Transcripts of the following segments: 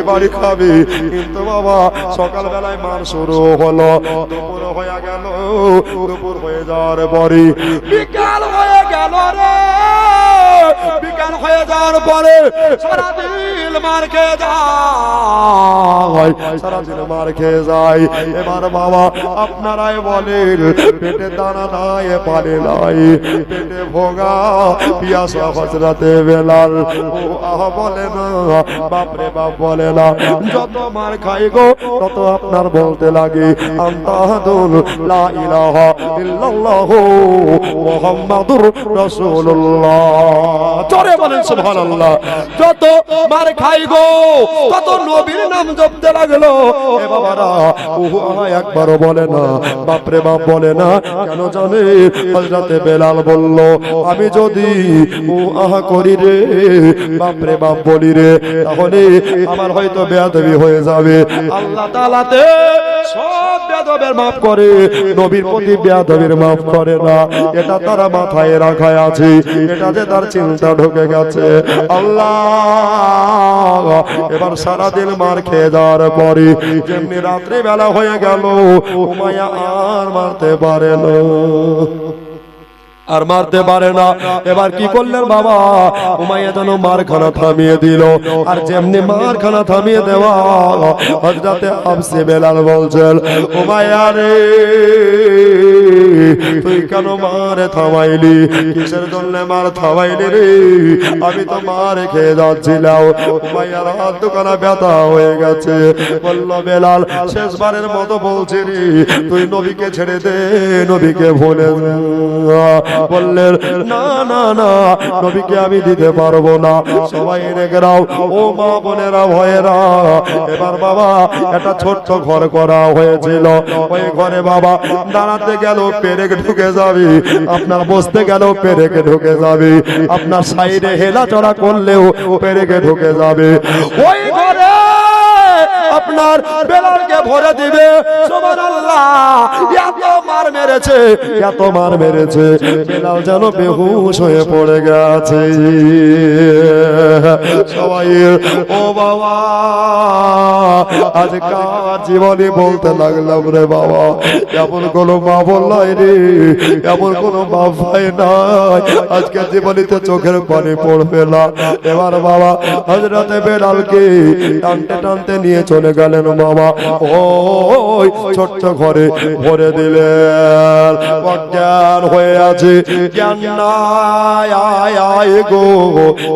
বাড়ি খাবে। কিন্তু বাবা সকালবেলায় মার শুরু হলো, দুপুর হয়ে গেল, দুপুর হয়ে যাওয়ার পরে বিকাল হয়ে গেল রে। বিকাল হয়ে যাওয়ার পরে সারাদিন মার খেয়ে যায়, সারাদিন মার খেয়ে যায়। এবার বাবা আপনারাই বলেন, পেটে দানা নাই, পানি নাই, পেটে ভোগা পিয়াসা হযরতে বেলাল ও আহা বলে না, বাপরে বাপ বলে না, যত মার খাই গো তত আপনার বলতে লাগে আনতাহাদুল লা ইলাহা ইল্লাল্লাহ মুহাম্মাদুর রাসূলুল্লাহ। জোরে বলেন সুবহানাল্লাহ। যত মার খাই গো তত নবীর নাম জপতে লাগলো। এ বাবারা ওহো আহা একবারও বলে না, বাপরে বাপ বলে না। কেন জানে হযরতে বেলাল বলল, আমি যদি ও আহা করি রে, বাপরে বাপ বলি রে, তাহলে আমার হয়তো বেয়াদবি হয়ে যাবে। আল্লাহ তাআলাতে সব বেয়াদবের maaf করে, নবীর প্রতি বেয়াদবির maaf করে না। এটা তারা মাথায় রাখায় আছে, এটা যে তার চিন্তা ঢুকে গেছে। আল্লাহ এবার সারা দিন মার খেয়ে যাওয়ার পরে যেমনি রাত্রি বেলা হয়ে গেল, উমাইয়া আর মারতে পারে না, আর মারতে পারে না। এবার কি করলেন বাবা, উমাইয়া যেন মারখানা থামিয়ে দিল। আর যেমনি মারখানা থামিয়ে দেওয়া, হযরতে হাফসে বেলাল বলছেন, উমাইয়া রে তুই কেন মারে থামাইলি, কিসের জন্য মার থামাইলি রে? আমি তো মার খেয়ে যাচ্ছিলাম। উমাইয়ার হাত দুখানা ব্যথা হয়ে গেছে। বলল, বেলাল শেষবারের মতো বলছি রে, তুই নবীকে ছেড়ে দে, নবীকে ভুলে যা। বললেন, না না না, নবীকে আমি দিতে পারবো না, সবাই রেখে দাও। ও মা বোনেরা ভয়েরা, এবার বাবা একটা ছোট্ট ঘর করা হয়েছিল। ওই ঘরে বাবা দাঁড়াতে গেল পেরেক ঢুকে যাবে, আপনার বসতে গেল পেরেকে ঢুকে যাবে, আপনার সাইডে হেলা চড়া করলেও পেরেকে ঢুকে যাবে। ওই ঘরে আপনার বেলালকে ভরে দিবে। সুবহানাল্লাহ, এত মার মেরেছে, এত মার মেরেছে, বেলাল যেন বেহুশ হয়ে পড়ে গেছে। সবাই ও বাবা আজকাল জীবনে বলতে লাগলাম রে বাবা, এমন কোন মা বললাই রে, এমন কোন বাপ ভাই নাই আজকে জীবনীতে চোখের পানি পড়বে না। এবার বাবা হযরতে বেলালকে টানতে টানতে নিয়ে চলে গেলেন বাবা ওই ছোট্ট ঘরে ভরে দিলেন। অজ্ঞান হয়ে আছে, জ্ঞান নাই আয় গো।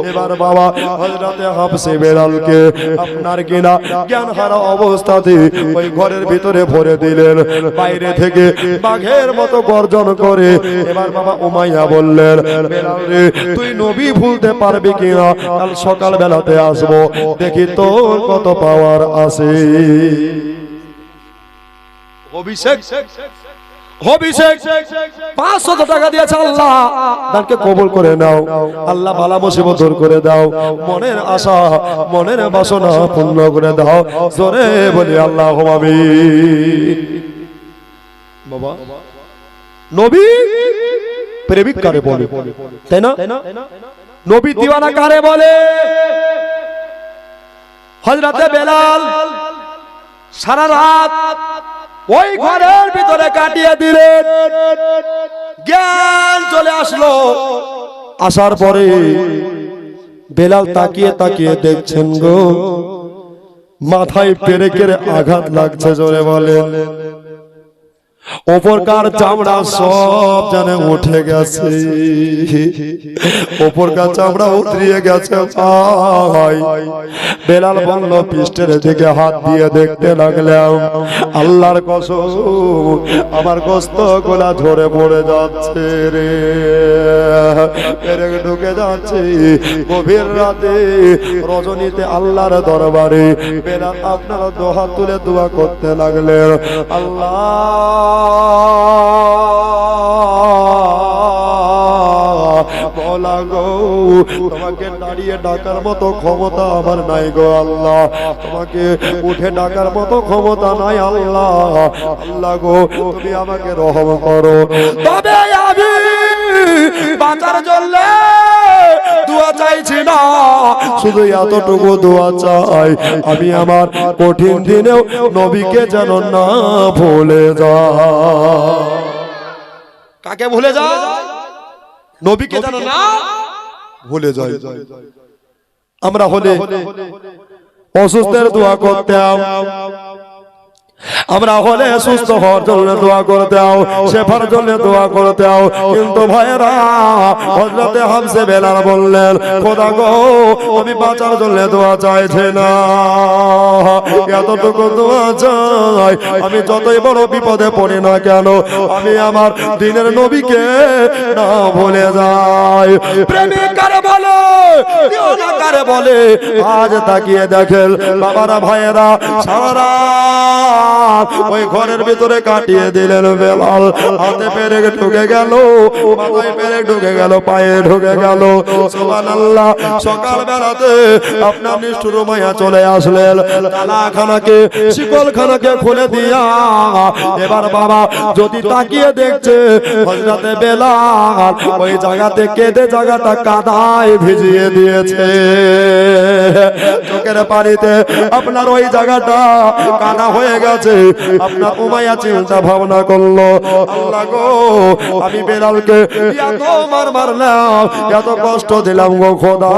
এবার বাবা হযরতে হাফসে বেলালকে আপনার কিনা জ্ঞান হারা অবস্থাতে ওই ঘরের ভিতরে ভরে দিলেন। বাইরে থেকে বাঘের মতো গর্জন করে এবার বাবা উমাইয়া বললেন, বেলাল রে তুই নবী ভুলতে পারবি কিনা? কাল সকাল বেলাতে আসবো, দেখি তোর কত পাওয়ার আছে। অভিষেক 500 টাকা দিয়েছে, আল্লাহ দানকে কবুল করে নাও, আল্লাহ বালা মুসিবত দূর করে দাও, মনের আশা মনের বাসনা পূর্ণ করে দাও। জোরে বলি আল্লাহুম্মা আমিন। বাবা নবী প্রেমিক কারে বলে, তাই না? নবী দিওয়ানা কারে বলে? হযরতে বেলাল সারা রাত ওই ঘরের ভিতরে কাটিয়ে দিলেন। জ্ঞান চলে আসলো, আসার পরে বেলাল তাকিয়ে তাকিয়ে দেখছেন গো, মাথায় পেরেকের আঘাত লাগছে। জোরে বলেন, ওপরকার চামড়া সব জানে উঠে গেছে, ওপরকার চামড়া উতরিয়ে গেছে। বেলাল বলল, পৃষ্ঠের দিকে হাত দিয়ে দেখতে লাগলাম, আল্লাহর কসম আমার গোস্ত গোলা ঝরে পড়ে যাচ্ছে রে, পেরেক ঢুকে যাচ্ছে। গভীর রাতে রজনীতে আল্লাহর দরবারে বেলাল আপনারা দুহাত তুলে দোয়া করতে লাগলেন, আল্লাহ বলা গো, তোমাকে দাঁড়িয়ে ডাকার মতো ক্ষমতা আমার নাই গো আল্লাহ, তোমাকে উঠে ডাকার মতো ক্ষমতা নাই আল্লাহ। আল্লাহ গো তুমি আমাকে রহম করো, তবে আমি বাঁচার জন্য দোয়া চাইছি না, শুধু এতটুকু দোয়া চাই আমি আমার কঠিন দিনেও নবীকে যেন না ভুলে যাই। কাকে ভুলে যাই? নবীকে যেন না ভুলে যাই। আমরা হলে অসুস্থের দোয়া করতাম, আমরা হলে সুস্থ হওয়ার জন্য দোয়া করতাম, শেফার জন্য দোয়া করতাম, কিন্তু ভাইরা হযরতে হামজা বেলাল বললেন খোদা গো আমি বাঁচার জন্য দোয়া চাইছি না, এতটুকু দোয়া চাই আমি যতই বড় বিপদে পড়ি না কেন আমি আমার দিনের নবীকে না ভুলে যাই। প্রেমিক কারে বলে, দিওয়ানা কারে বলে, আজ তাকিয়ে দেখেন বাবারা ভাইয়েরা সারা ওই ঘরের ভিতরে কাটিয়ে দিলেন। বেলাল হাতে পেরেক ঢুকে গেল, মাথায় পেরেক ঢুকে গেল, পায়ে ঢুকে গেল। সুবহানাল্লাহ। সকাল বেলাতে আপনার নিষ্ঠুর মায়া চলে আসলেন, তালাখানাকে শিকলখানাকে খুলে দিয়া এবার বাবা যদি তাকিয়ে দেখছে হযরতে বেলাল ওই জায়গাতে কেঁদে জায়গাটা কাদায় ভিজিয়ে দিয়েছে, চোখের পানিতে আপনার ওই জায়গাটা কাদা হয়ে গেছে। আপনার উমাইয়া চিন্তা ভাবনা করলো আল্লাহ গো আমি বেলালকে এত মারলাম, এত কষ্ট দিলাম গো খোদা,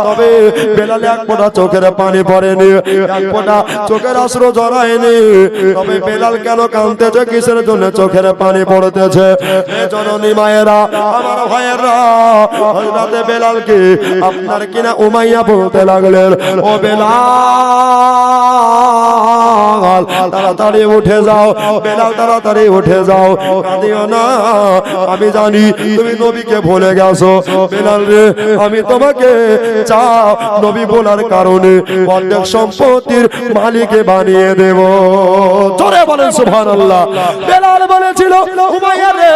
তবে বেলাল এক ফোঁটা চোখের পানি পড়েনি, এক ফোঁটা চোখের অশ্রু জড়ায়নি, তবে বেলাল কেন কাঁদতেছে, কিসের জন্য চোখের পানি পড়তেছে? জননী মায়েরা আমার ভাইয়েরা হযরতে বেলালকে আপনার কিনা উমাইয়া বলতে লাগলেন ও বেলাল তাড়াতাড়ি উঠে যাও, বেলাল তাড়াতাড়ি উঠে যাও, কাঁদিও না, আমি জানি তুমি নবীকে ভুলে গেছো। বেলাল রে আমি তোমাকে চাও নবী বলার কারণে অর্ধেক সম্পত্তির মালিকে বানিয়ে দেব। জোরে বলেন সুবহানাল্লাহ। বেলাল বলেছিল উমাইয়া রে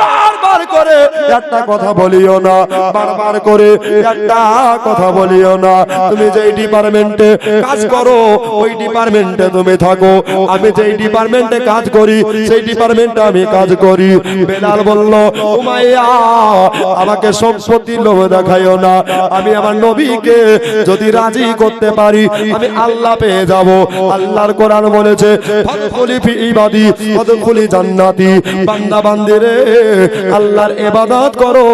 বারবার করে একটা কথা বলিও না, বারবার করে একটা কথা বলিও না, তুমি যেই ডিপার্টমেন্টে কাজ করো ওই ডিপার্টমেন্টে তুমি থাকো, আমি যেই ডিপার্টমেন্টে কাজ করি সেই ডিপার্টমেন্টে আমি কাজ করি। বেলাল বলল উমাইয়া আমাকে সম্পত্তির লোভ দেখাইও না, আমি আমার নবীকে যদি রাজি করতে পারি আমি আল্লাহ পেয়ে যাব। আল্লাহর কোরআন বলেছে ফাদখুলি ফি ইবাদি ফাদখুলি জান্নাতি, বান্দা বান্দিরে আল্লাহর ইবাদত করো,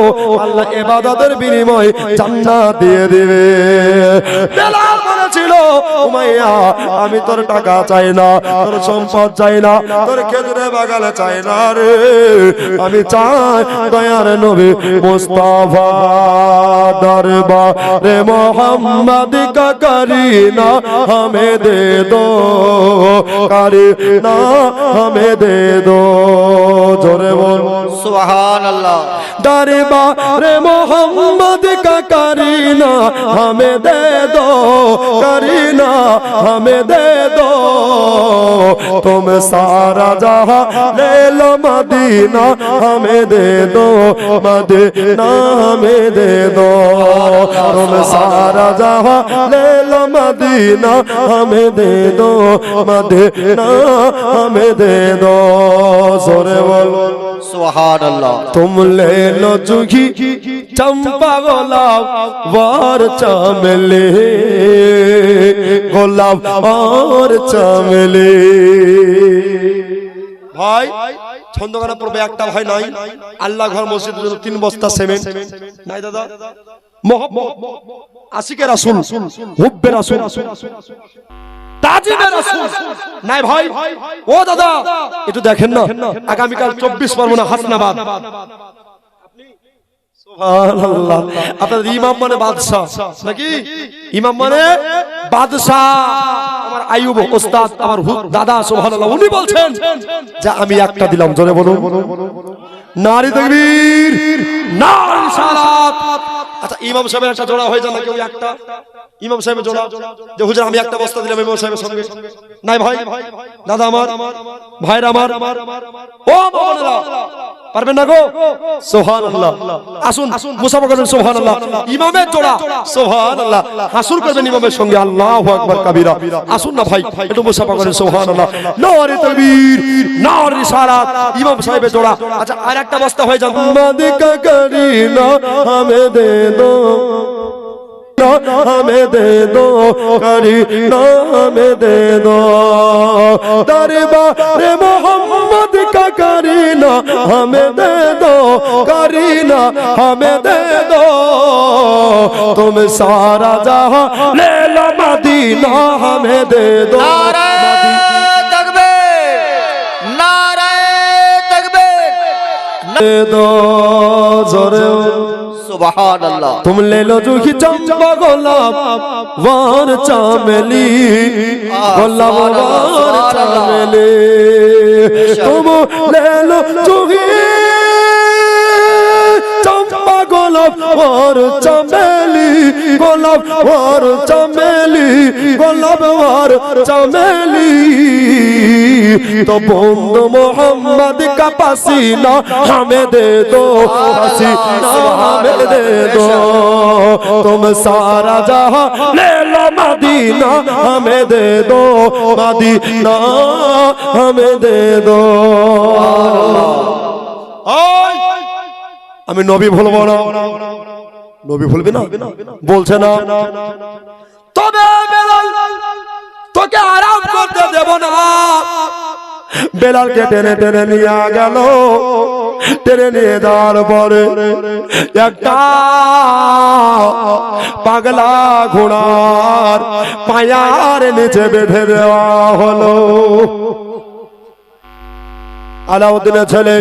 আল্লাহ ইবাদতের বিনিময়ে জান্নাত দিয়ে দিবে। বেলাল বলেছিল উমাইয়া আমি তোর টাকা চাই না, তোর সম্পদ চাই না, তোর খেজুরে বাগালে চাই না রে, আমি চাই দয়ার নবী মুস্তাফা দরবারে মোহাম্মদ কা করিনা हमें दे दो, करीना हमें दे दो। जोरे बोल सुभान अल्लाह। दरबारे मोहम्मद का करीना हमें दे दो, करीना हमें दे दो, तुम सारा जहां ले लो मदीना हमें दे दो, मदीना हमें दे दो, तुम सारा जहां ले लो मदीना हमें दे दो, मदीना हमें दे दो। जोरे बोलो सुभान अल्लाह। तुम ले लो जूही चंपा गोलाब और चमेली, गोलाब और चमेली। ভাই ছন্দগানা পড়বে একটা ভাই নাই, আল্লাহ ঘর মসজিদের জন্য 3 বস্তা সিমেন্ট নাই দাদা, মোহাম্মদ আশিকে রাসূল, হুব্বে রাসূল, তাজিবে রাসূল নাই ভাই। ও দাদা একটু দেখেন না আগামীকাল 24 পরগনা হাসনাবাদ, সুবহানাল্লাহ, আপনাদের ইমাম মানে বাদশা নাকি? ইমাম মানে বাদশা। আমার আইয়ুব ওস্তাদ আমার দাদা সুবহানাল্লাহ উনি বলছেন যে আমি একটা দিলাম, জোরে বলুন নারী তাকবীর, নারী সালাত। আচ্ছা ইমাম সাহেবের একটা জোড়া হয়ে যায় নাকি ওই একটা? ইমাম সাহেবের জোড়া যে হুজুর আমি একটা বস্তা দিলাম ইমাম সাহেবের সঙ্গে নাই ভাই দাদা আমার ভাইরা আমার ও বোনেরা পারবেন না গো সুবহানাল্লাহ আসুন মুসাফা করবেন সুবহানাল্লাহ ইমামের জোড়া সুবহানাল্লাহ হাসুর করবেন ইমামের সঙ্গে আল্লাহু আকবার কবিরা আসুন না ভাই একটু মুসাফা করেন সুবহানাল্লাহ নারে তাকবীর নারে রিসালাত ইমাম সাহেবের জোড়া আচ্ছা আর একটা বস্তা হয়ে যাবে মাদিকা করিনা हमें दे दो हमें दे दो करीना हमें दे दो दरबार मोहम्मद का करीना हमें दे दो करीना हमें दे दो तुम सारा जहां ले लो मदीना हमें दे दो दे दो जोरे सुभान अल्लाह तुम ले लो जूही चंपा गुलाब वार चामेली गुलाब वार चामेली तुम ले लो जूही चंपा गुलाब वार चामेली गुलाब वार चामेली गुलाब वार चामेली तो बंदो मोहम्मद का पसीना हमें दे दो पसीना हमें दे दो तुम सारा जहां ले लो मदीना हमें दे दो मदीना हमें दे दो আমি নবী ভুলবো না নবী ভুলবি না বলছে না তবে বেলাল তোকে আরাম করতে দেব না বেলালকে টেনে টেনে নিয়ে গেল টেনে নিয়ে যাওয়ার পরে একটা পাগলা ঘোড়ার পায়ার নিচে বেঁধে দেওয়া হলো আলাউদ্দিনের ছেলে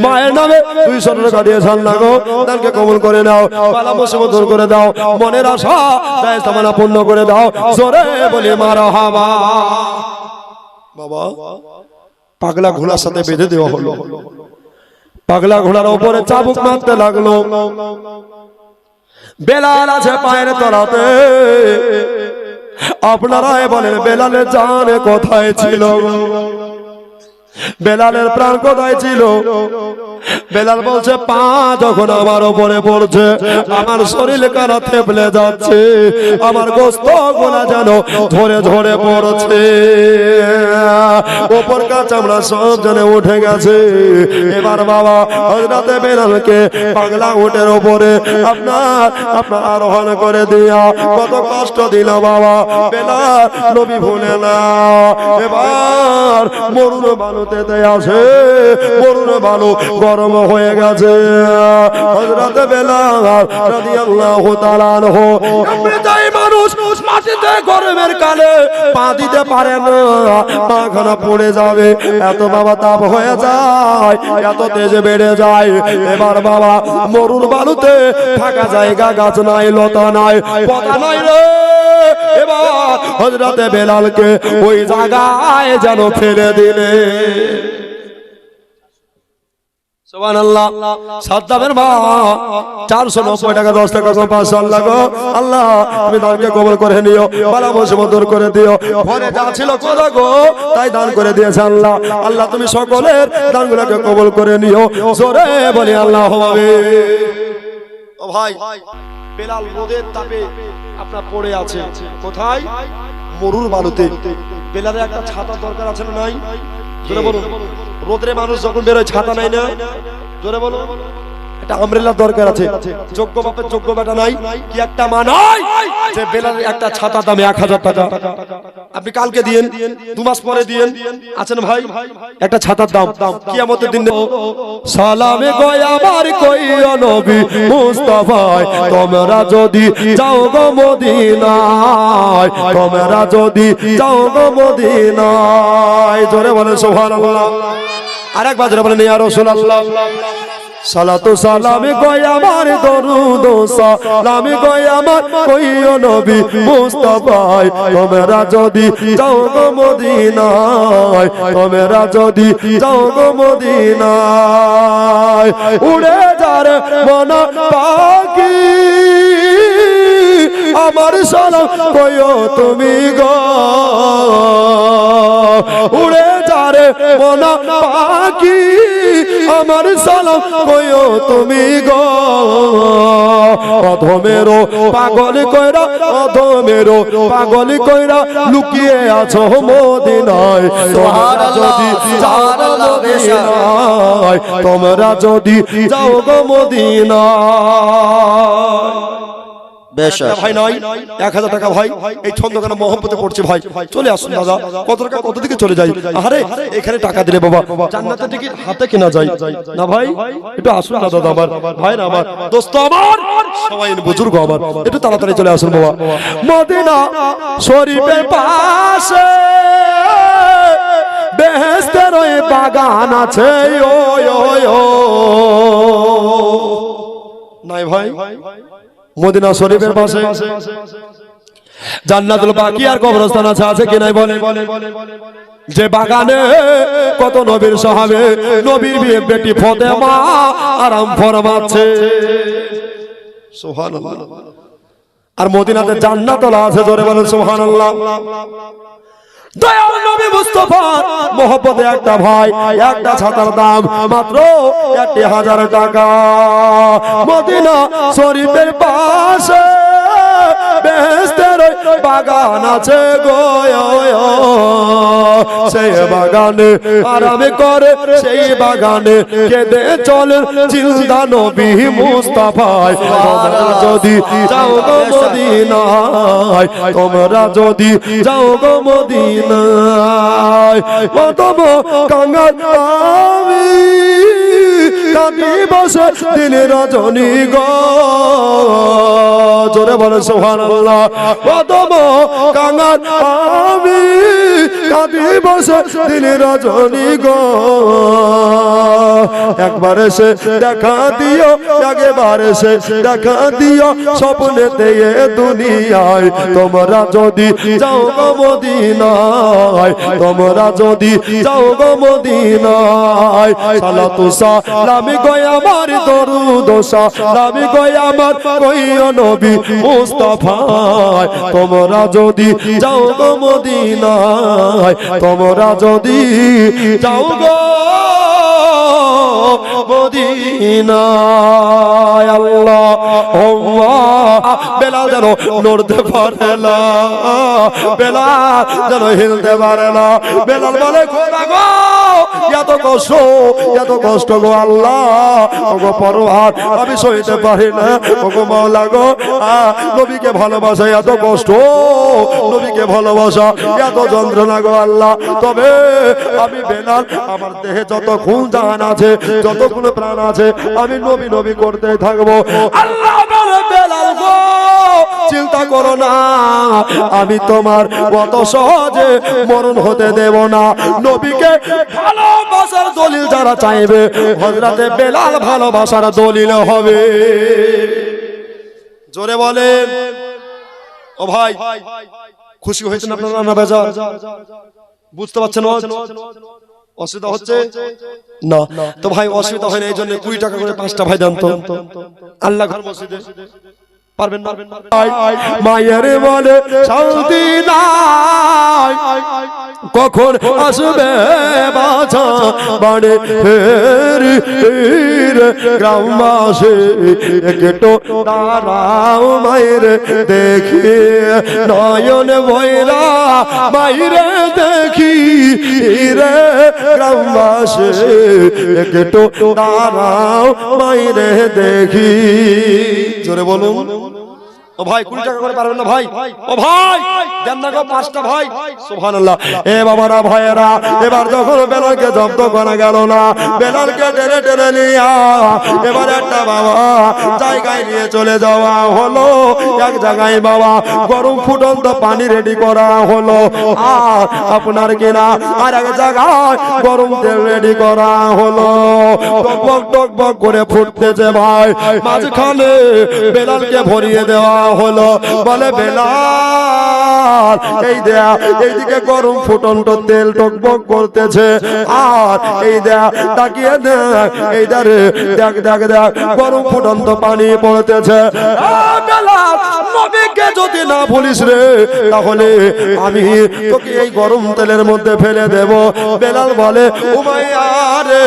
মায়ের নামে 200 টাকা দিয়েছেন না গো দানকে কবুল করে নাও বালা মুসিবত দূর করে দাও মনের আশা দায় তামান্না পূর্ণ করে দাও জোরে বলি মারহাবা বাবা পাগলা ঘোড়ার সাথে বেঁধে দেওয়া হলো পাগলা ঘোড়ার উপরে চাবুক মারতে লাগলো বেলাল আছে পায়ের তলাতে আপনারাই বলেন বেলালের জান কোথায় ছিল বেলালের প্রাণ কোথায় ছিল বেলাল বলছে পা যখন আমার উপরে পড়ছে আমার শরীর কারা থেপলে যাচ্ছে আমার গোস্ত গোলা যেন ধরে ধরে পড়ছে উপরকার চামড়া সব জনে উঠে গেছে এবার বাবা হযরতে বেলালকে পাগলা উটের উপরে আপনার আরোহণ করে দিয়া কত কষ্ট দিল বাবা বেলাল নবী ভুলে না এবার মরুর বালুতে আসে মরুর বালু গরম হয়ে গেছে হযরতে বেলাল রাদিয়াল্লাহু তাআলা আনহু এমনিতেই মানুষ মাটিতে গরমের কালে পা দিতে পারে না পাখানা পড়ে যাবে এত বাবা তাপ হয়ে যায় এত তেজে বেড়ে যায় এবার বাবা মরুর বালুতে থাকা জায়গা গাছ নাই লতা নাই পাতা নাই রে এবার হযরতে বেলালকে ওই জায়গায় যেন ফেলে দিলে সুবহানাল্লাহ সাদ্দামের মা 490 টাকা 10 টাকা কম 500 আল্লাহ গো আল্লাহ তুমি দানকে কবুল করে নিও বালা মুসিবত দূর করে দিও ঘরে যা ছিল কোদা গো তাই দান করে দিয়েছে আল্লাহ আল্লাহ তুমি সকলের দানগুলোকে কবুল করে নিও জোরে বলি আল্লাহু আমিন ও ভাই বেলাল রোদের তাপে আপনার পড়ে আছে কোথায় মরুর বালুতে বেলালের একটা ছাতা দরকার আছে না নাই জোরে বলুন রোদরে মানুষ যখন বের হয় ছাতা নাই না জোরে বলো একটা আমব্রেলা দরকার আছে যোগ্য বাপের যোগ্য বেটা নাই কি একটা মা নাই যে বেলালের একটা ছাতা দাম 1000 টাকা আপনি কালকে দিয়েন 2 মাস পরে দিয়েন আছেন ভাই একটা ছাতার দাম কিয়ামতের দিন সালামে গয় আমার কই নবী মুস্তাফা তোমরা যদি যাও গো মদিনায় তোমরা যদি যাও গো মদিনায় জোরে বলেন সুবহানাল্লাহ আরেকবার জোরে বলেন ইয়া রাসূলুল্লাহ সালাতু সালামে কই আমার দরুদ সালামে কই আমার কইও নবী মুস্তাফা তোমরা যদি যাও গো মদিনায় তোমরা যদি যাও গো মদিনায় উড়ে যার মন পাখি আমার সালাম কইও তুমি গো উড়ে যারে মনা পাখি আমার সালাম কইও তুমি গো অধমেরো পাগল কইরা অধমেরো পাগল কইরা লুকিয়ে আছো মদিনায় তোমরা যদি যাও গো মদিনায় ভাই নয় 1000 টাকা ভাই এই ছন্দগানা মহব্বতে পড়ছে ভাই চলে আসুন দাদা কত টাকা কত দিকে চলে যাই আরে এখানে টাকা দিলে বাবা জান্নাতের টিকিট হাতে কেনা যায় না ভাই একটু আসুন না দাদা আমার ভাই না আমার দোস্ত আমার সবাই বুজুর্গ আমার একটু তাড়াতাড়ি চলে আসুন বাবা মদিনা শরীফের পাশে বেহেশতের ওই বাগান আছে ও নাই ভাই মদিনা শরীফের পাশে জান্নাতুল বাকি আর কবরস্থান আছে কি নাই বলে যে বাগানে কত নবীর সাহাবে নবীর বিয়ে বেটি ফাতেমা আরাম ফরমাচ্ছে সুবহানাল্লাহ আর মদিনাতে জান্নাতুল আছে জোরে বলেন সুবহানাল্লাহ দয়াল নবী মুস্তাফার মহব্বতে একটা ভাই একটা ছাতার দাম মাত্র 1000 টাকা মদিনা শরীফের পাশে বেহেশতের বাগান আছে গো সেই বাগানে আরামে করে সেই বাগানে কেঁদে চলেন জিন্দা নবী মুস্তাফায় তোমরা যদি যাও গো মদিনায় তোমরা যদি যাও গো মদিনায় কতম কাঙ্গাল আমি কাঁদি বসে দিন রজনী গো জোরে বলে সুবহানাল্লাহ কতম কাঙ্গাল আমি কাঁদি বসে দিন রজনী গো একবার এসে দেখা দিও একবার এসে দেখা দিও স্বপ্নেতে এ দুনিয়ায় তোমরা যদি যাও গো মদিনায় তোমরা যদি যাও গো মদিনায় সালাতু সালামি গো আমার দরুদ সালামি গো আমার কইও নবী মুস্তাফায় তোমরা যদি যাও গো মদিনায় তোমরা যদি যাও গো মদিনায় আল্লাহ বেলাল যেন নড়তে পারে না বেলাল যেন হিলতে পারে না বেলাল বলে খোদা গো এত কষ্ট গো আল্লাহ ওগো পরওয়ার আমি সইতে পারি না ওগো মাওলা গো নবীকে ভালোবাসা এত কষ্ট নবীকে ভালোবাসা এত যন্ত্রণা গো আল্লাহ তবে আমি বেলাল আমার দেহে যত খুন জান আছে যত কোন প্রাণ আছে আমি নবী নবী করতে থাকবো আল্লাহ বলে বেলাল গো চিন্তা করো না আমি তোমার কত সহজে মরণ হতে দেব না নবীকে ভালোবাসার দলিল যারা চাইবে হযরতে বেলাল ভালোবাসার দলিল হবে জোরে বলেন ও ভাই খুশি হয়েছেন আপনারা না বেজার বুঝতে পারছেন অসুবিধা হচ্ছে না তো ভাই অসুবিধা হয় না এই জন্য 20 টাকা করে 5টা ভাই দেন তো আল্লাহ ঘর মসজিদে পারবেন না মায়ের বলে শান্তি নাই কখন আসবে বাছা বাড়ি ফের গ্রামবাসী একটু দাঁড়াও মায়ের দেখি নয়ন বৈরা মায়ের দেখি রে গ্রামবাসী একটু দাঁড়াও মায়ের দেখি জোরে বলুন ও ভাই 20 টাকা করে পারবেন না ভাই ও ভাই দেন না গো 5টা ভাই সুবহানাল্লাহ এ বাবারা ভাইয়েরা এবার যখন বেলালকে জব্দ করা গেল না বেলালকে টেনে টেনে নিয়া এবার একটা বাবা জায়গায় নিয়ে চলে যাওয়া হলো এক জায়গায় বাবা গরম ফুটন্ত পানি রেডি করা হলো আর আপনার কিনা আর এক জায়গায় গরম তেল রেডি করা হলো টকবক টকবক করে ফুটতেছে ভাই মাঝখানে বেলালকে ভরিয়ে দেওয়া হলো বলে বেলাল বেলাল এই দেয়া এইদিকে গরম ফুটন্ত তেল টকবক করতেছে আর এই দেয়া তাকিয়ে দেখ এই দারে দেখ দেখ দেখ গরম ফুটন্ত পানি পড়তেছে বেলাল নবীকে যদি না ভুলিস রে তাহলে আমি তোকে এই গরম তেলের মধ্যে ফেলে দেব বেলাল বলে উমাইয়া রে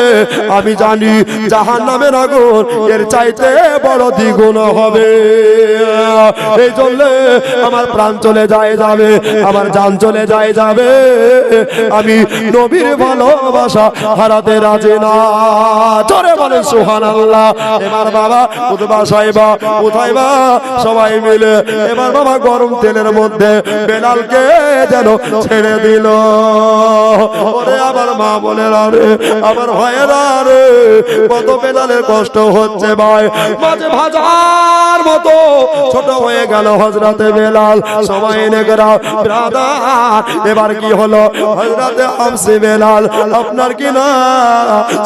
আমি জানি জাহান্নামের আগুন এর চাইতে বড় দ্বিগুণ হবে এই জন্য আমার প্রাণ চলে যায় যাবে আমার জান চলে যায় যাবে আমি নবীর ভালোবাসা হারাতে রাজি না জোরে বলে সুবহানাল্লাহ এবার বাবা উতবা সাহেবা উতাইবা সবাই মিলে এবার বাবা গরম তেলের মধ্যে বেলালকে যেন ছেড়ে দিল ওরে আমার মা বলে রে আমার ভাইয়েরা রে কত বেলালের কষ্ট হচ্ছে ভাই মাঝে ভাজার মতো ছোট হয়ে গেল হযরতে বেলাল সবাই নেগরা ব্রাদার এবার কি হলো হযরতে হামসে বেলাল আপনার কি না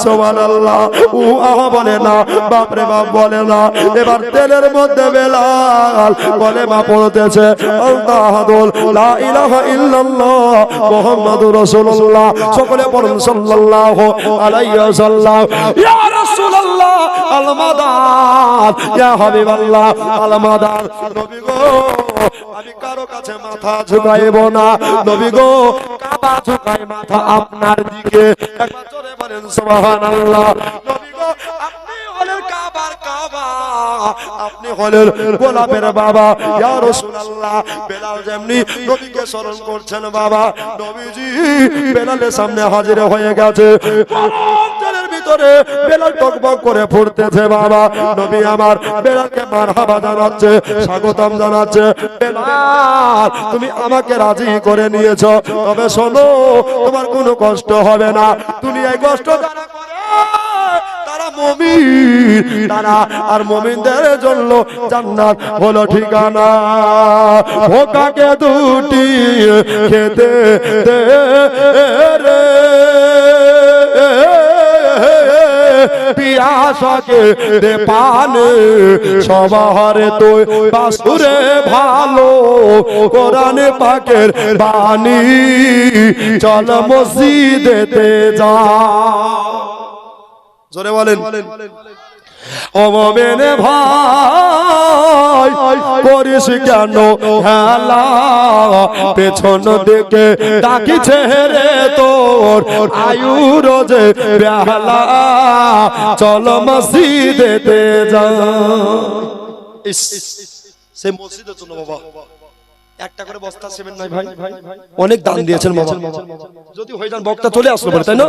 সুবহানাল্লাহ ও আহা বলে না বাপ রে বাপ বলে না এবার তেলের মধ্যে বেলাল বলে মা পড়তেছে আল্লাহুল লা ইলাহা ইল্লাল্লাহ মুহাম্মাদুর রাসূলুল্লাহ সকলে পড়ুন সাল্লাল্লাহু আলাইহি ওয়াসাল্লাম ইয়া রাসূলুল্লাহ আল মাদাদ ইয়া হাবিবাল্লাহ আল মাদাদ নবী গো আমি কারো কাছে মাথা ঝুঁকাইব না নবী গো কাবা ঝুঁকাই মাথা আপনার দিকে একবার জোরে বলেন সুবহানাল্লাহ নবী গো আপনি হলেন কাবার কাবা আপনি হলেন গোলাপের বাবা ইয়া রাসূলুল্লাহ বেলাল যেমনি নবীকে স্মরণ করছেন বাবা নবীজি বেলালের সামনে হাজির হয়ে গেছে গরম ভিতরে বেলাল টকবক করে ফুটতেছে বাবা নবী আমার বেলালকে মারহাবা জানাচ্ছে স্বাগতম জানাচ্ছে বেলাল তুমি আমাকে রাজি করে নিয়েছো তবে শোনো তোমার কোনো কষ্ট হবে না দুনিয়ায় কষ্ট যারা করে তারা মুমিন তারা আর মুমিনদের জন্য জান্নাত হলো ঠিকানা ভোকাকে দুটি খেতে দে রে পিয়াসাকে দে পানে সবার তুই বাসুরে ভালো কোরআনে পাকের বাণী চল মসজিদেতে যা জোরে বলেন ও মোমেন ভাই করিস কেন হেলা পেছন দিকে ডাকিছে রে তোর আয়ু রোজে বেলা চল মসজিদেতে যা সে মসজিদের জন্য বাবা একটা করে বস্তা সিমেন্ট নাই ভাই অনেক দান দিয়েছেন বাবা যদি হয়ে যান বক্তা চলে আসলো বলে তাই না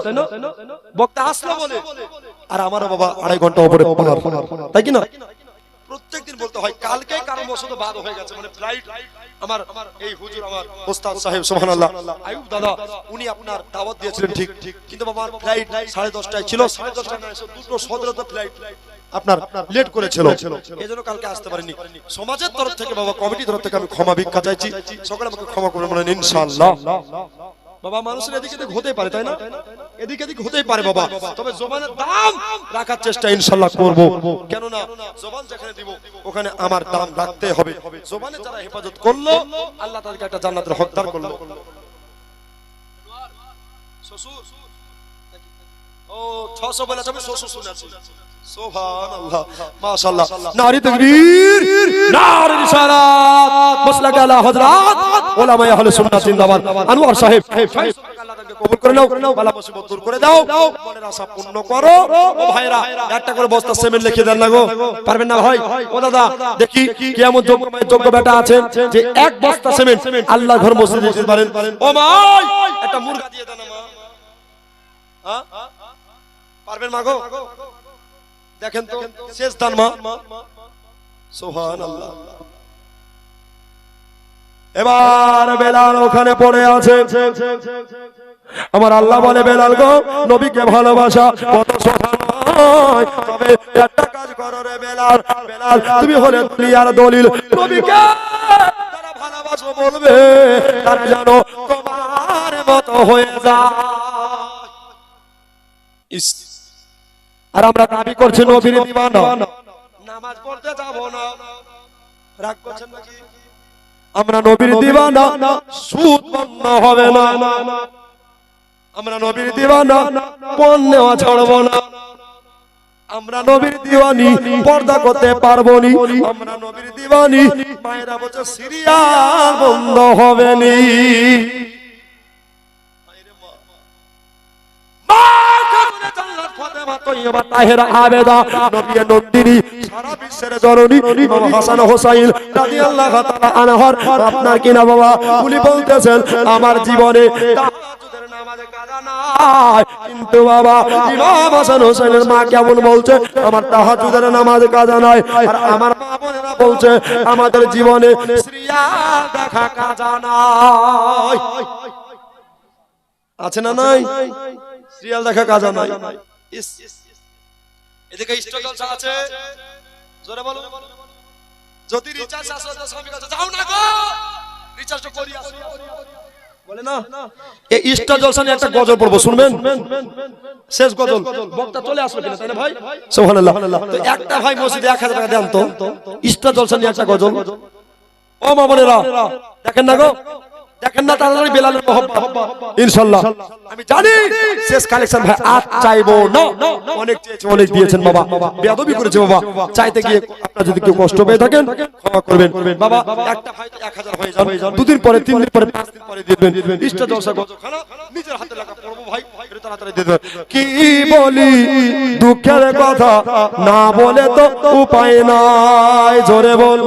বক্তা আসলো বলে আর আমারও বাবা 2.5 ঘন্টা উপরে তাই কি না প্রত্যেকদিন বলতে হয় কালকে কারো মসজিদ বাদ হয়ে গেছে মানে ফ্লাইট আমার এই হুজুর আমার ওস্তাদ সাহেব সুবহানাল্লাহ আইয়ুব দাদা উনি আপনার দাওয়াত দিয়েছিলেন ঠিক কিন্তু বাবা ফ্লাইট 10:30টায় ছিল 10:30টায় না এসে দুটো 17তে ফ্লাইট আপনার লেট করেছিল এজন্য কালকে আসতে পারেনি সমাজের তরফ থেকে বাবা কমিটির তরফ থেকে আমি ক্ষমা ভিক্ষা চাইছি সকলে আমাকে ক্ষমা করবেন বলেন ইনশাআল্লাহ বাবা মানুষের এদিক এদিক হতেই পারে তাই না এদিক এদিক হতেই পারে বাবা তবে জবানের দাম রাখার চেষ্টা ইনশাআল্লাহ করব কেন না জবান যেখানে দিব ওখানে আমার দাম রাখতে হবে জবানে যারা হেফাজত করলো আল্লাহ তাদেরকে একটা জান্নাতের হকদার করলো শ্বশুর ও 600 বলে আমি শ্বশুর শুনেছি সুবহানাল্লাহ মাশাআল্লাহ নারী তাকবীর নারী রিসালাত মাসলাক আলা হযরত উলামায়ে আহলে সুন্নাত জিন্দাবাদ আনোয়ার সাহেব আল্লাহ তাকে কবুল করে নাও বালা মুসিবত দূর করে দাও মনের আশা পূর্ণ করো ও ভাইরা একটা করে বস্তা সিমেন্ট লিখে দেন লাগো পারবেন না ভাই ও দাদা দেখি কিয়ামত যোগ্য বেটা আছে যে এক বস্তা সিমেন্ট আল্লাহর ঘর মসজিদে দিতে পারেন ও ভাই একটা মুরগা দিয়ে দেন মা হ্যাঁ পারবেন মাগো দেখেন তো শেষ দান মা সুবহানাল্লাহ এবার বেলাল ওখানে পড়ে আছে আমার আল্লাহ বলে বেলাল গো নবীকে ভালোবাসা কত সোজা নয় তবে একটা কাজ করো রে বেলাল বেলাল তুমি হলে দুনিয়ার দলিল নবীকে যারা ভালোবাসো বলবে তারা জানো তোমার মতো হয়ে যায় আর আমরা দাবি করছি নবীর দিওয়ানা নামাজ পড়তে যাব না রাগ করছেন নাকি আমরা নবীর দিওয়ানা, সুদ বন্ধ হবে না। আমরা নবীর দিওয়ানা, পণ নেওয়া ছাড়বো না। আমরা নবীর দিওয়ানি, পর্দা করতে পারবো নি। আমরা নবীর দিওয়ানি, মায়েরা বলছে সিরিয়াল বন্ধ হবে নি। আপনার কিনা বাবা উনি বলতেছেন আমার জীবনে কিন্তু বাবা ইমাম হাসান হোসেনের মা কেমন বলছে আমার তাহাজ্জুদের নামাজ কাজা নাই। আর আমার মা বোনেরা বলছে আমাদের জীবনে সিরিয়াল দেখা কাজা নাই। আছে না নাই? সিরিয়াল দেখা কাজা নাই। এদিকে স্টার জলসা আছে, জোরে বলো। যদি রিচার্জ আসে তো স্বামী কাছে যাও না গো, রিচার্জটা করি আসো বলে না। এই স্টার জলসা নিয়ে একটা গজল পড়বো, শুনবেন? শেষ গজল, বক্তা চলে আসবে কিনা, তাই না ভাই? সুবহানাল্লাহ। তো একটা ভাই মসজিদে 1000 টাকা দেন তো, স্টার জলসা নিয়ে একটা গজল। ও মা বোনেরা দেখেন না গো, দেখেন না তাড়াতাড়ি বেলালের মহব্বত ইনশাআল্লাহ। আমি জানি শেষ কালেকশন ভাই আজ চাইবো না, অনেক চেয়েছে, অনেক দিয়েছেন বাবা, বেয়াদবি করেছে বাবা। চাইতে গিয়ে আপনারা যদি কেউ কষ্ট পেয়ে থাকেন ক্ষমা করবেন বাবা। একটা ভাই তো 1000 হয়ে যাবে, দুদিন পরে, 3 দিন পরে, 5 দিন পরে দিবেন। ইস্টা দশা গজখানা নিজের হাতে লেখা পড়বো ভাই, এটা তাড়াতাড়ি দিয়ে দেবেন। কি বলি দুঃখের কথা, না বলে তো উপায় নাই, জোরে বল।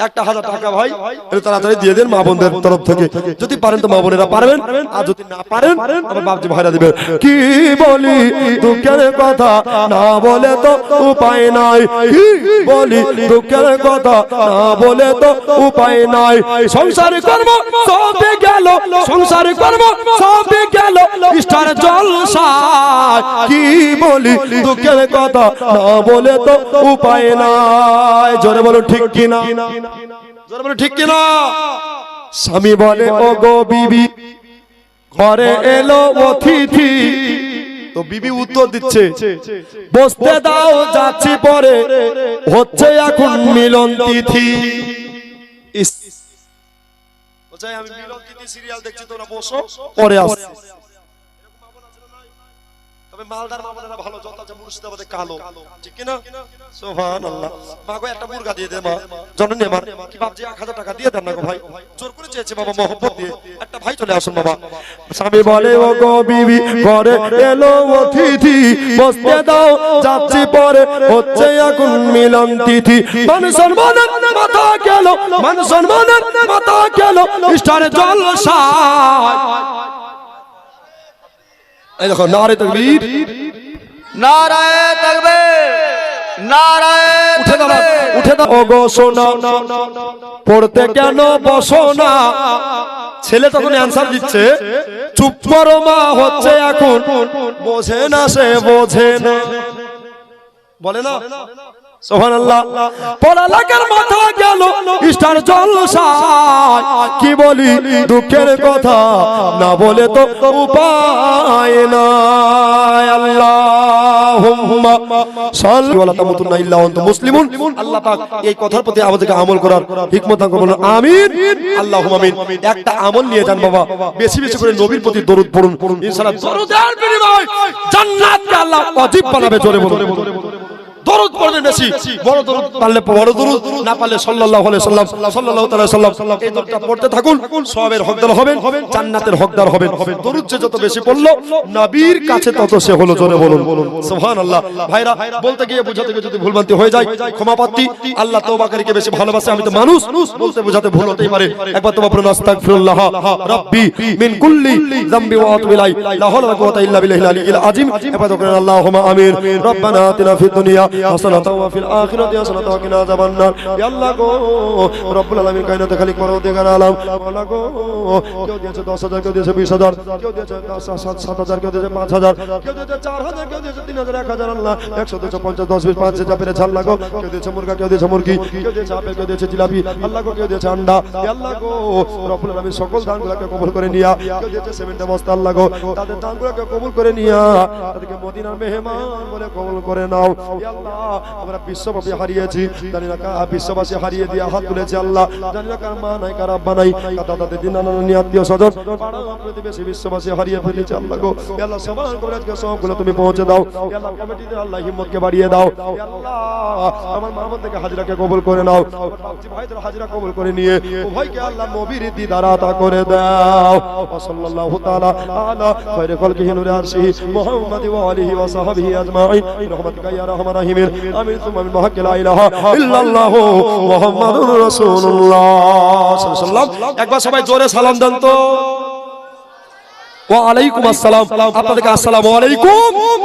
1000 টাকা ভাই এটা তাড়াতাড়ি দিয়ে দেন মা বোনদের তরফ থেকে, যদি পারেন তো মা বোনেরা পারবেন, আর যদি না পারেন আমার বাপজি ভাইরা দিবেন। কি বলি দুঃখের কথা, না বলে তো উপায় নাই। কি বলি দুঃখের কথা, না বলে তো উপায় নাই। সংসার কর্ম সবে গেল, সংসার কর্ম সবে গেল স্টার জলসা। কি বলি দুঃখের কথা, না বলে তো উপায় নাই। জোরে বলো ঠিক কিনা, জোরে বলো ঠিক কিনা। স্বামী বলে ও গো বিবি, ঘরে এলো অতিথি। তো বিবি উত্তর দিচ্ছে বসতে দাও যাচ্ছি পরে, হচ্ছে এখন মিলন তিথি। বলছে আমি মিলন তিথি সিরিয়াল দেখছি, তোমরা বসো পরে আসছি। তবে মালদার মামলারা ভালো, যত আছে মুর্শিদাবাদে কালো, ঠিক কি না? সুবহানাল্লাহ। মা গো একটা মুরগা দিয়ে দে মা, জননী আমার কি বাপজি 1000 টাকা দিয়ে দেন না গো ভাই, জোর করে চেয়েছে বাবা মহব্বত দিয়ে। একটা ভাই চলে আসুন বাবা। স্বামী বলে ও গো বিবি, ঘরে এলো অতিথি, বসতে দাও যাচ্ছি পরে, হচ্ছে এখন মিলন তিথি। মান সম্মানের মাথা গেল, মান সম্মানের মাথা গেল স্টার জলসা। এই দেখো নারে তাকবীর, নারায়ে তাকবীর, নারায়ে উঠে দাঁড়া, উঠে দাঁড়া। ও গো সোনা পড়তে কেন বসো না। ছেলে তখন অ্যানসার দিচ্ছে চুপ করো মা, হচ্ছে এখন বোঝে না সে, বোঝে না, বলে না। সুবহানাল্লাহ। পড়ালেখার মাথা গেল স্টার জলসা। কি বলি দুঃখের কথা, না বলে তো উপায় নাই। আল্লাহুম্মা সাল্লি ওয়া তামুতুন্না ইল্লা ওয়া আনতুম মুসলিমুন। আল্লাহ পাক এই কথার প্রতি আমাদেরকে আমল করার হিকমত দান করুন, আমিন। আল্লাহুম্মা আমিন। একটা আমল নিয়ে যান বাবা, বেশি বেশি করে নবীর প্রতি দরুদ পড়ুন, ইনশাআল্লাহ দরুদের বিনিময়ে জান্নাতকে আল্লাহ ওয়াজিব বানাবে। জোরে বলুন দরুদ পড়বেন বেশি, বড় দরুদ পারলে বড় দরুদ, না পারলে সাল্লাল্লাহু আলাইহি সাল্লাম, সাল্লাল্লাহু তাআলা সাল্লাম, এই দরুদটা পড়তে থাকুন। সওয়াবের হকদার হবেন, জান্নাতের হকদার হবেন। দরুদ যে যত বেশি পড়লো নবীর কাছে তত সে হলো। জোরে বলুন সুবহানাল্লাহ। ভাইরা বলতে গিয়ে বুঝাতে গিয়ে যদি ভুলভ্রান্তি হয়ে যায় ক্ষমাপ্রার্থী। আল্লাহ তওবাকারীকে বেশি ভালোবাসে। আমি তো মানুষ, বলতে বুঝাতে ভুল হতেই পারে। একবার তওবা করুন, আস্তাগফিরুল্লাহ রাব্বি মিন কুল্লি যামবি ওয়া আতুবু ইলাইহি, লা হাওলা ওয়া কুওয়াতা ইল্লা বিল্লাহিল আলিয়্যিল আযীম। একবার করুন আল্লাহুম্মা আমিন। রব্বানা আতিনা ফিদ দুনিয়া হাসানাতাও ওয়া ফিল আখিরাতি হাসানাতাও ওয়া কিনা আযাবান্নার। ইয়া আল্লাহ গো রব্বুল আলামিন কায়নাতে খালিক পরওয়ারদিগার আলম, আল্লাহ গো কেউ দিয়েছে 10000, কেউ দিয়েছে 20000, কেউ দিয়েছে 7,000, কেউ দিয়েছে 5,000, কেউ দিয়েছে 4,000, কেউ দিয়েছে 3,000, 1,000। আল্লাহ 100, 200, 50, 10, 20, 5 যা পেরেছে আল্লাহ গো। কেউ দিয়েছে মুরগা, কেউ দিয়েছে মুরগি, কেউ দিয়েছে আপেল, কেউ দিয়েছে জিলাপি, আল্লাহ গো কেউ দিয়েছে আন্ডা। ইয়া আল্লাহ গো রব্বুল আলামিন সকল দানগুলোকে কবুল করে নিয়া, কেউ দিয়েছে সিমেন্টের বস্তা, আল্লাহ গো তাদের দানগুলোকে কবুল করে নিয়া তাদেরকে মদিনার মেহমান বলে কবুল করে নাও। ইয়া আল্লাহ আমরা বিশ্বব্যাপী হারিয়েছি, জানি না কার বিশ্ববাসী হারিয়ে দিয়ে হাত তুলেছে আল্লাহ, জানি না কার মা নাই কার আব্বা নাই, দাদা দাদি নানানি আত্মীয় স্বজন পাড়া প্রতিবেশী বিশ্ববাসী হারিয়ে ফেলেছে আল্লাহ গো। আল্লাহ সবার করে আজকে সবগুলো তুমি পৌঁছে দাও আল্লাহ, কমিটিদের আল্লাহ হিম্মতকে বাড়িয়ে দাও আল্লাহ, আমার মা বোনদেরকে হাজরাকে কবুল করে নাও, বাপজি ভাইদের হাজরা কবুল করে নিয়ে উভয়কে আল্লাহ নবীর দিদার আতা করে দাও। সাল্লাল্লাহু তাআলা আলা খায়রি খালকিহি নূরে আরশিহি মুহাম্মাদি ওয়া আলিহি ওয়া সাহবিহি আজমাইন বিরহমাতিকা ইয়া আরহামার রাহিমিন আমিন সুম্মা আমিন বিহাক্কি লা ইলাহা ইল্লাল্লাহু মুহাম্মাদুর রাসূলুল্লাহ সাল্লাল্লাহু আলাইহি ওয়াসাল্লাম। একবার সবাই জোরে সালাম দেন তো। ওয়া আলাইকুম আসসালাম। আপনাদেরকে আসসালামু আলাইকুম।